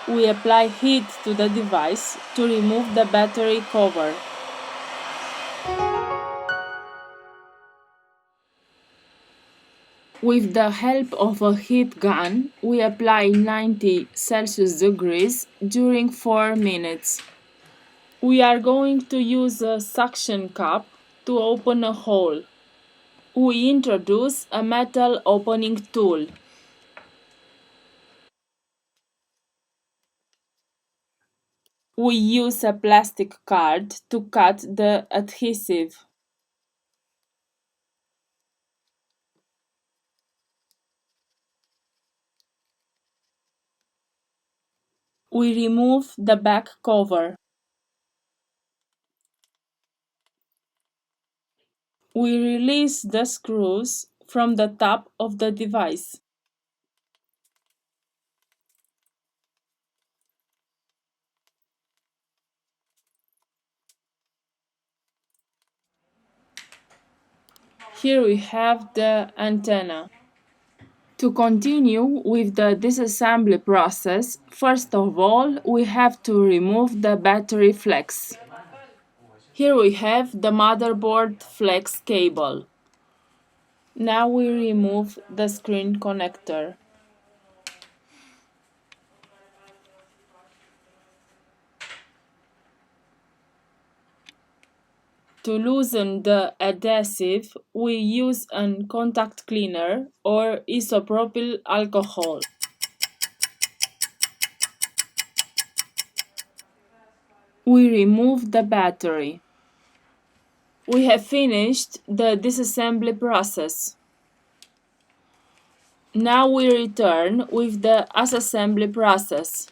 We apply heat to the device to remove the battery cover. With the help of a heat gun, we apply 90 Celsius degrees during 4 minutes. We are going to use a suction cup to open a hole. We introduce a metal opening tool. We use a plastic card to cut the adhesive. We remove the back cover. We release the screws from the top of the device. Here we have the antenna. To continue with the disassembly process, first of all, we have to remove the battery flex. Here we have the motherboard flex cable. Now we remove the screen connector. To loosen the adhesive, we use a contact cleaner or isopropyl alcohol. We remove the battery. We have finished the disassembly process. Now we return with the assembly process.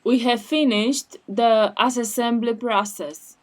We have finished the assembly process.